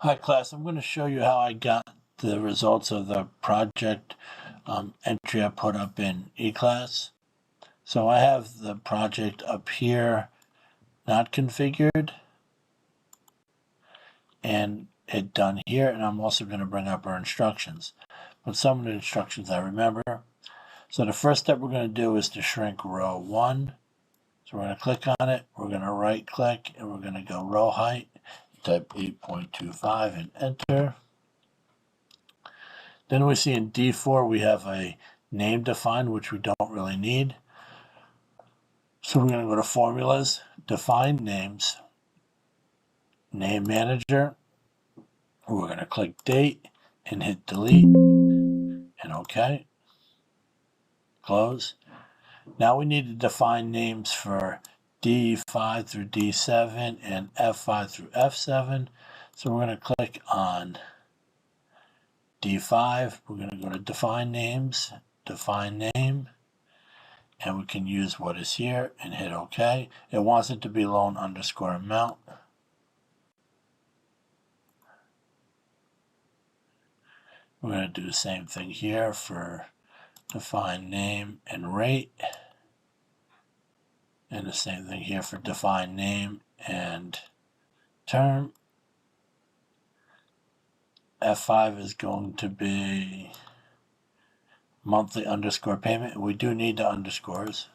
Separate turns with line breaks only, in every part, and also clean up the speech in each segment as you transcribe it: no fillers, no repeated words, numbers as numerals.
Hi class, I'm going to show you how I got the results of the project entry I put up in eClass. So I have the project up here not configured and it done here, and I'm also going to bring up our instructions. But some of the instructions I remember. So the first step we're going to do is to shrink row 1. So we're going to click on it, we're going to right click, and we're going to go row height, type 8.25 and enter. Then we see in D4 we have a name defined, which we don't really need. So we're going to go to Formulas, Define Names, Name Manager. We're going to click Date and hit Delete and OK. Close. Now we need to define names for D5 through D7 and F5 through F7. So we're going to click on D5. We're going to go to Define Names, Define Name. And we can use what is here and hit OK. It wants it to be loan underscore amount. We're going to do the same thing here for define name and rate. And the same thing here for define name and term. F5 is going to be monthly underscore payment. We do need the underscores.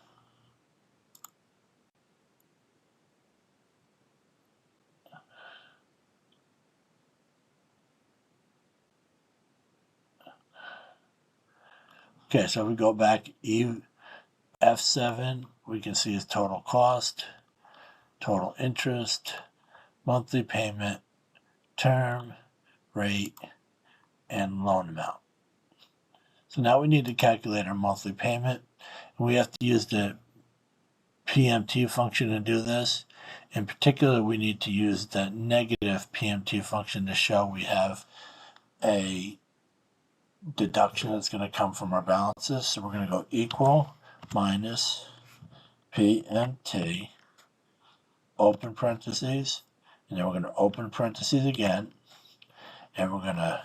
Okay, so we go back F7, we can see his total cost, total interest, monthly payment, term, rate, and loan amount. So now we need to calculate our monthly payment. We have to use the PMT function to do this. In particular, we need to use the negative PMT function to show we have a deduction that's going to come from our balances. So we're going to go equal minus PMT, open parentheses, and then we're going to open parentheses again, and we're going to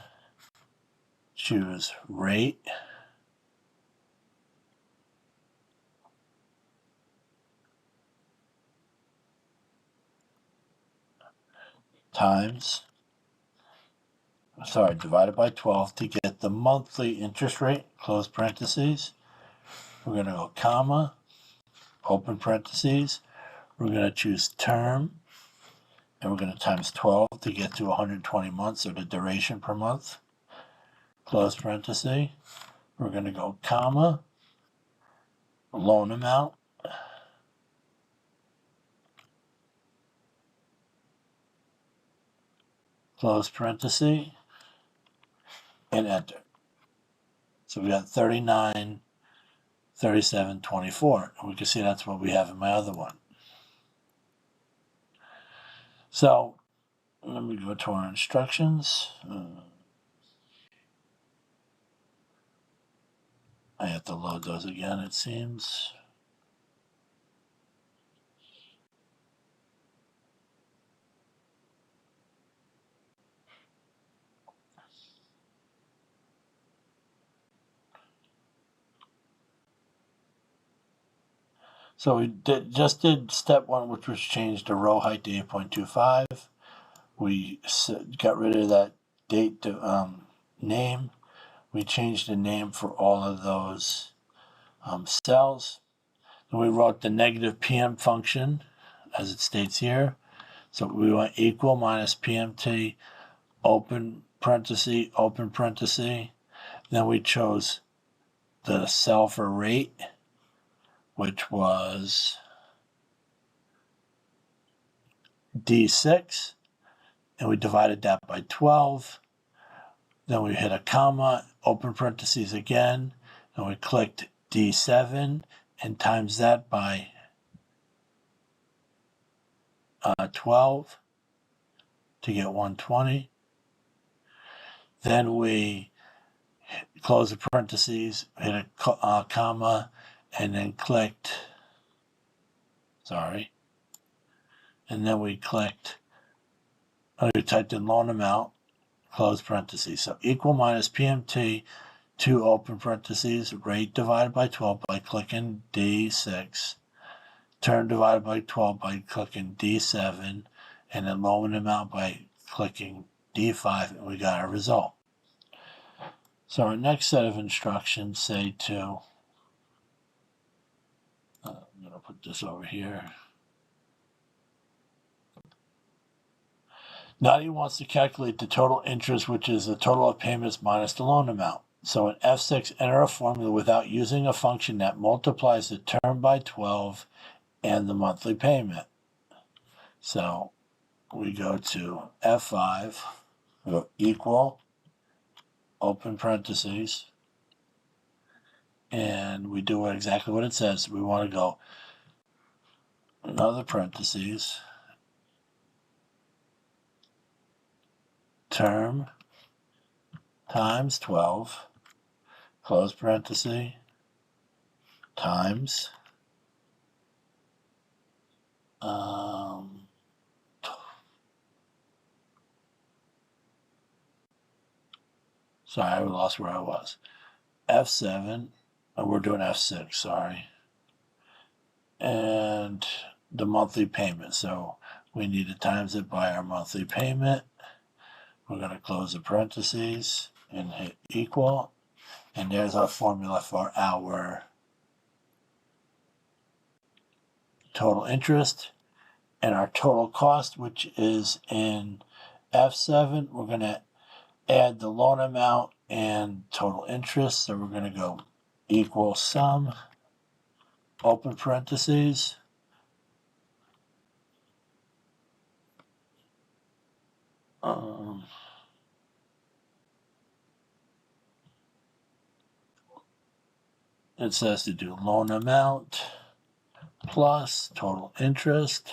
choose rate divided by 12 to get the monthly interest rate, close parentheses. We're going to go comma, open parentheses. We're going to choose term, and we're going to times 12 to get to 120 months, or the duration per month, close parenthesis. We're going to go comma, loan amount, close parenthesis, and enter. So we got 39, 37, 24. And we can see that's what we have in my other one. So let me go to our instructions. I have to load those again, it seems. So we just did step 1, which was change the row height to 8.25. We got rid of that date to name. We changed the name for all of those cells. And we wrote the negative PM function as it states here. So we went equal minus PMT, open parenthesis, open parenthesis. Then we chose the cell for rate, which was D6, and we divided that by 12. Then we hit a comma, open parentheses again, and we clicked D7 and times that by 12 to get 120. Then we close the parentheses, hit a comma, and then clicked, and then we clicked I typed in loan amount, close parentheses. So equal minus PMT, 2 open parentheses, rate divided by 12 by clicking D6, term divided by 12 by clicking D7, and then loan amount by clicking D5, and we got our result. So our next set of instructions say to, I'm going to put this over here. Now he wants to calculate the total interest, which is the total of payments minus the loan amount. So in F6, enter a formula without using a function that multiplies the term by 12 and the monthly payment. So we go to F5, we go equal, open parentheses, and we do exactly what it says. We want to go another parentheses, term times 12, close parenthesis, times sorry, I lost where I was. F7, and we're doing F6, sorry. And the monthly payment. So we need to times it by our monthly payment. We're going to close the parentheses and hit equal. And there's our formula for our total interest and our total cost, which is in F7. We're going to add the loan amount and total interest. So we're going to go equal sum, open parentheses, it says to do loan amount plus total interest,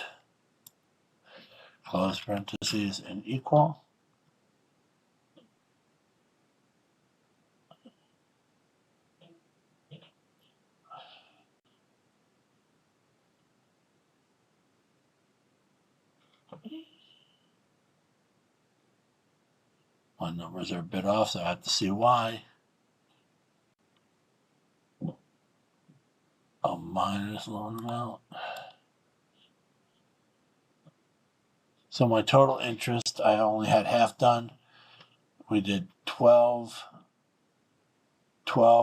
close parentheses, and equal. My numbers are a bit off, so I have to see why. A minus loan amount. So my total interest, I only had half done. We did 12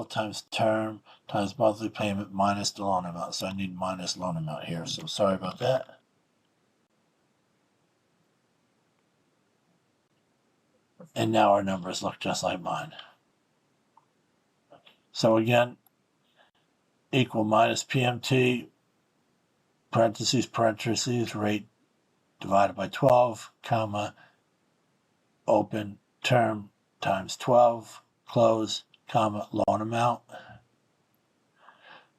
times term times monthly payment minus the loan amount. So I need minus loan amount here. So sorry about that. And now our numbers look just like mine. So again, equal minus PMT, parentheses, rate divided by 12, comma, open, term times 12, close, comma, loan amount.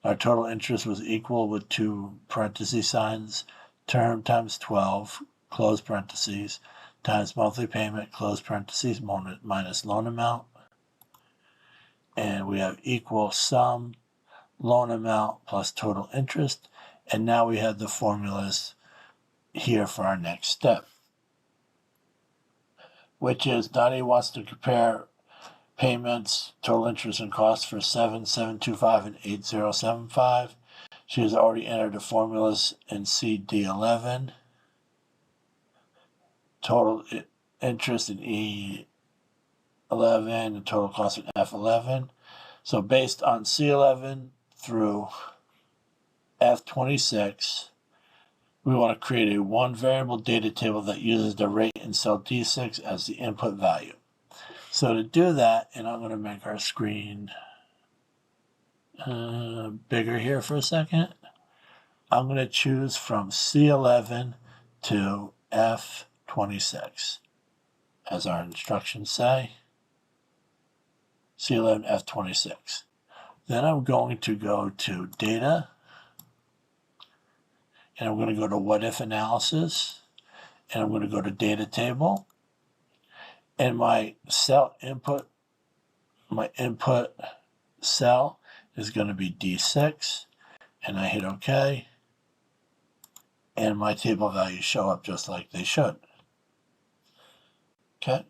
Our total interest was equal with 2 parenthesis signs, term times 12, close parentheses, times monthly payment, close parentheses, minus loan amount. And we have equal sum, loan amount plus total interest. And now we have the formulas here for our next step, which is Donnie wants to compare payments, total interest and costs for 7725 and 8075. She has already entered the formulas in CD11. Total interest in E11 and total cost in F11. So based on C11 through F26, we want to create a one variable data table that uses the rate in cell D6 as the input value. So to do that, and I'm going to make our screen bigger here for a second, I'm going to choose from C11 to F26, as our instructions say, C11, F26. Then I'm going to go to Data, and I'm going to go to What If Analysis, and I'm going to go to Data Table, and my cell input, my input cell is going to be D6, and I hit OK, and my table values show up just like they should. Okay.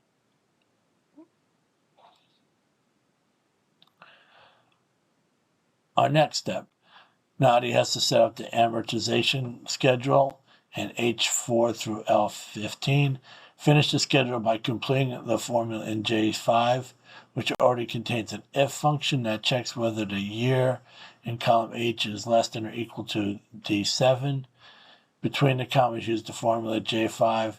Our next step. Now he has to set up the amortization schedule in H4 through L15. Finish the schedule by completing the formula in J5, which already contains an if function that checks whether the year in column H is less than or equal to D7. Between the commas, use the formula J5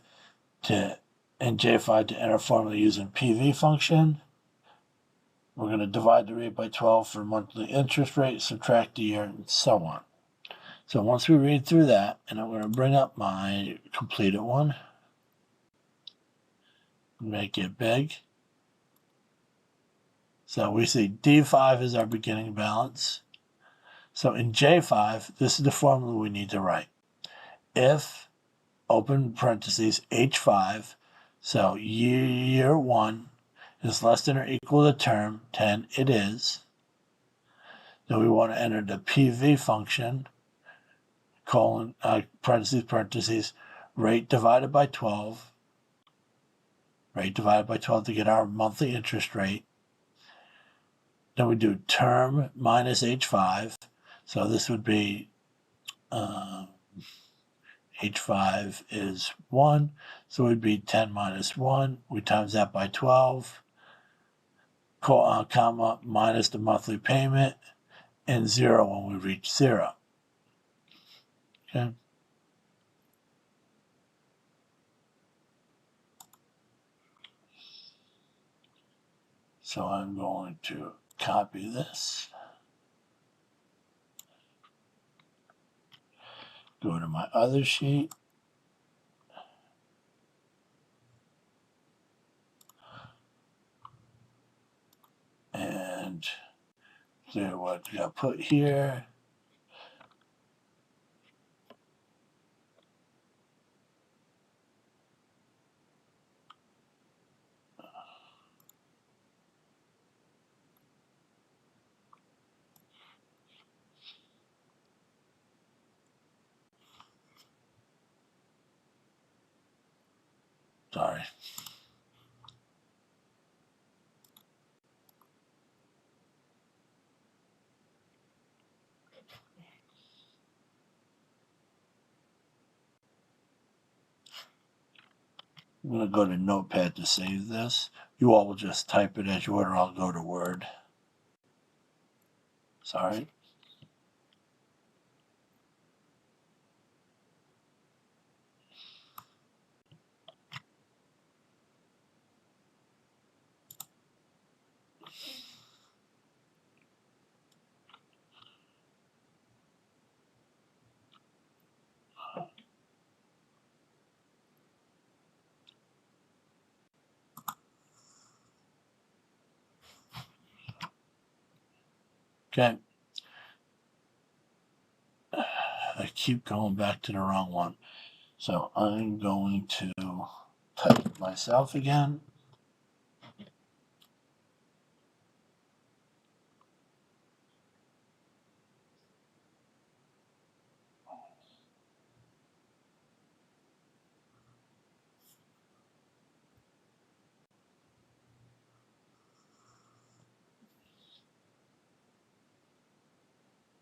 to enter formula using PV function. We're going to divide the rate by 12 for monthly interest rate, subtract the year, and so on. So once we read through that, and I'm going to bring up my completed one, make it big. So we see D5 is our beginning balance. So in J5, this is the formula we need to write. If, open parentheses, H5, so year 1 is less than or equal to term 10, it is. Then we want to enter the PV function, colon, parentheses, rate divided by 12. Rate divided by 12 to get our monthly interest rate. Then we do term minus H5. So this would be H5 is 1. So it would be 10 minus 1. We times that by 12, comma, minus the monthly payment, and 0 when we reach 0. Okay. So I'm going to copy this, go to my other sheet, and clear what I got put here. Sorry. I'm going to go to Notepad to save this. You all will just type it as you would, or I'll go to Word. Sorry. Okay. I keep going back to the wrong one. So I'm going to type it myself again.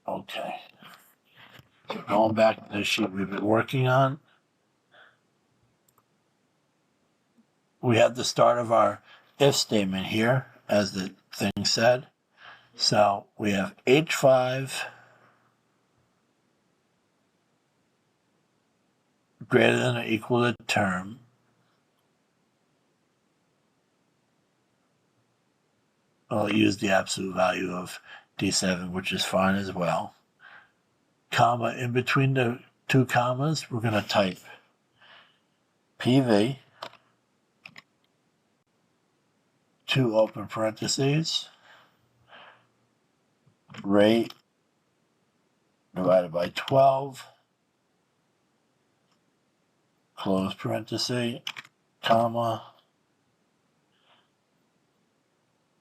Okay. Going back to the sheet we've been working on. We have the start of our if statement here, as the thing said. So we have H5 greater than or equal to term. I'll use the absolute value of D7, which is fine as well. Comma, in between the two commas, we're going to type PV, two open parentheses, rate divided by 12, close parenthesis, comma,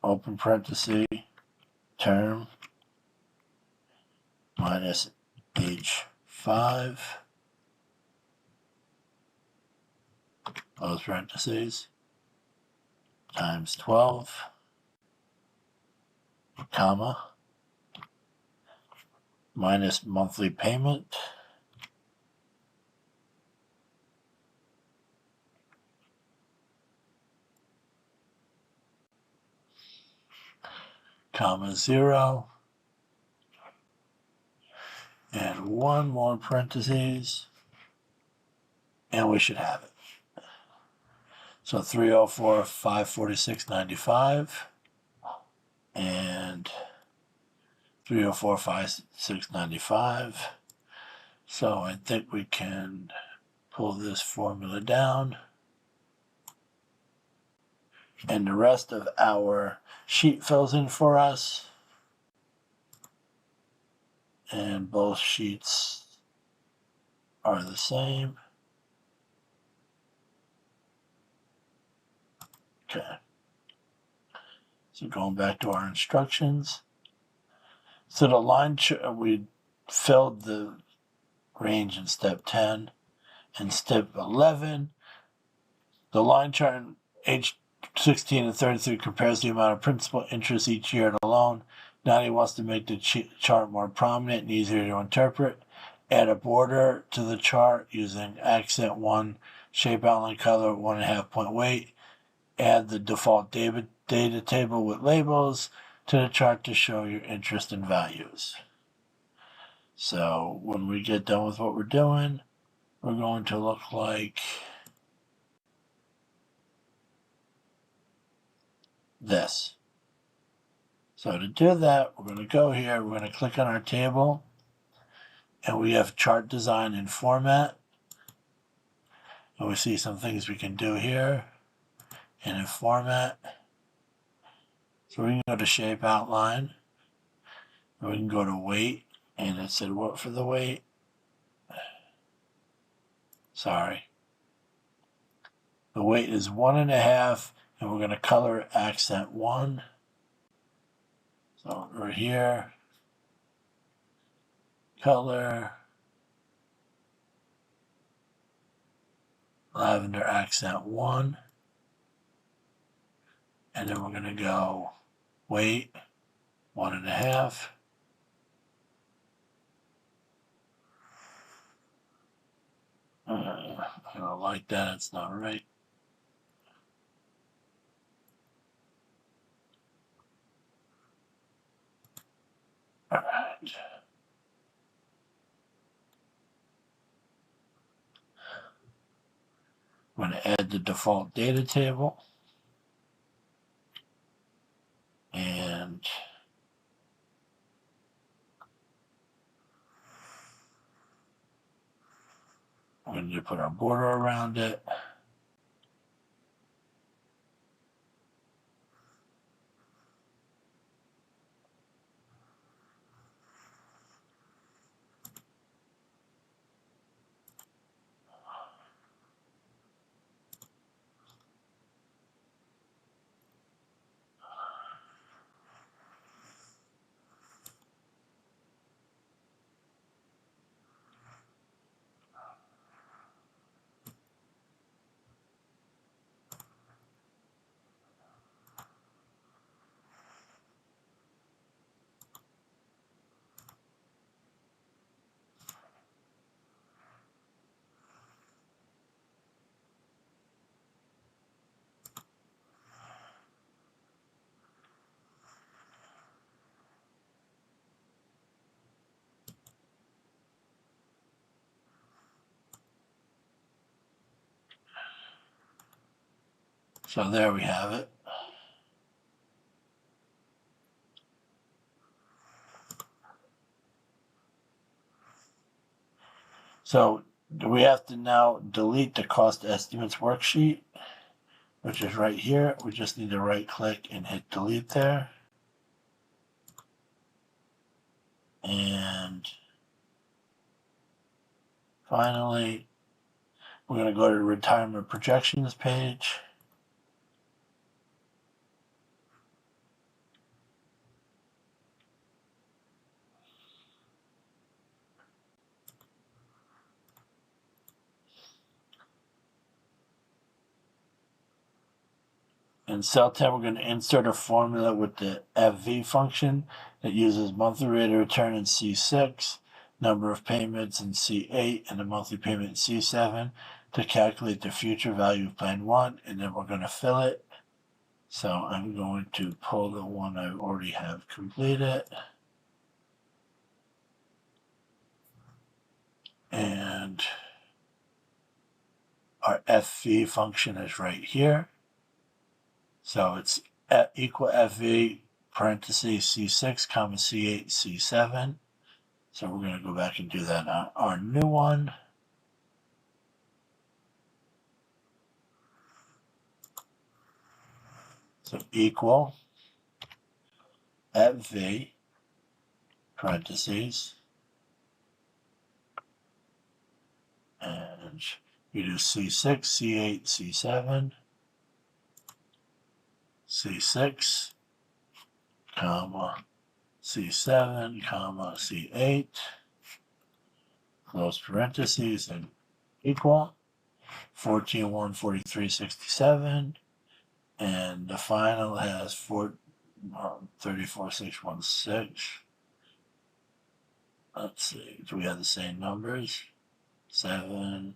open parenthesis, term, minus H5, close parentheses, times 12, comma, minus monthly payment, comma 0, and one more parentheses, and we should have it. So 304, 546.95, and 304, 546.95. So I think we can pull this formula down. And the rest of our sheet fills in for us. And both sheets are the same. Okay. So going back to our instructions. So the line chart, we filled the range in step 10. In step 11, the line chart in age 16 and 33 compares the amount of principal interest each year in a loan. Now he wants to make the chart more prominent and easier to interpret. Add a border to the chart using accent 1, shape outline color 1.5 point weight. Add the default data table with labels to the chart to show your interest and values. So when we get done with what we're doing, we're going to look like this. So to do that, we're going to go here, we're going to click on our table, and we have chart design and format. And we see some things we can do here, and in format. So we can go to shape outline, and we can go to weight, and it said what for the weight? Sorry. The weight is 1.5, and we're going to color accent 1. So we're here, color, lavender accent 1, and then we're going to go weight 1.5. I don't like that, it's not right. All right. I'm going to add the default data table. And we're going to put our border around it. So there we have it. So we have to now delete the cost estimates worksheet, which is right here. We just need to right click and hit delete there. And finally, we're going to go to the retirement projections page. In cell 10, we're going to insert a formula with the FV function that uses monthly rate of return in C6, number of payments in C8, and the monthly payment in C7 to calculate the future value of plan 1, and then we're going to fill it. So I'm going to pull the one I already have completed. And our FV function is right here. So it's equal FV parentheses C6 comma C8 C7. So we're going to go back and do that on our new one. So equal FV parentheses, and we do C6, C8, C7, C6, comma, C7, comma, C8, close parentheses, and equal 14, 1, 43, 67, and the final has 34, 616. Let's see, do we have the same numbers? 7,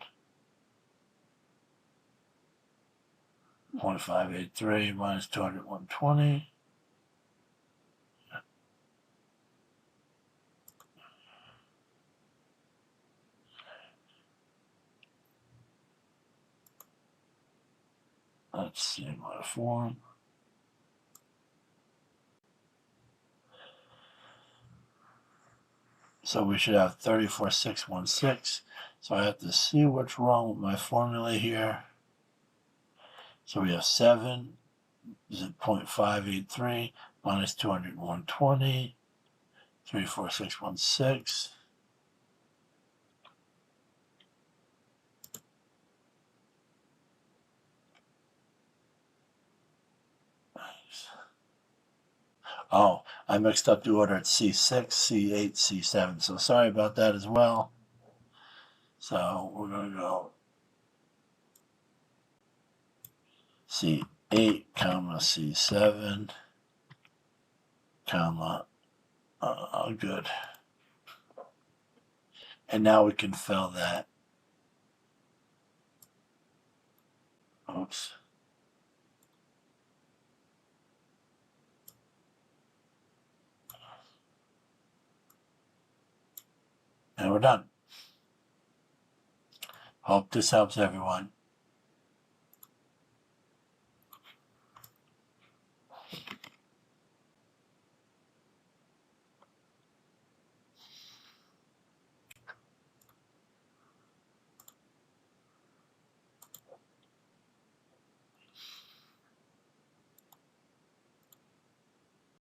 0.583 minus 200, 120. Let's see my form. So we should have 34,616. So I have to see what's wrong with my formula here. So we have 7 is at 0.583 minus 200, 120, 34616. Oh, I mixed up the order at C6, C8, C7. So sorry about that as well. So we're going to go C8, comma, C7, comma, good. And now we can fill that. Oops. And we're done. Hope this helps everyone.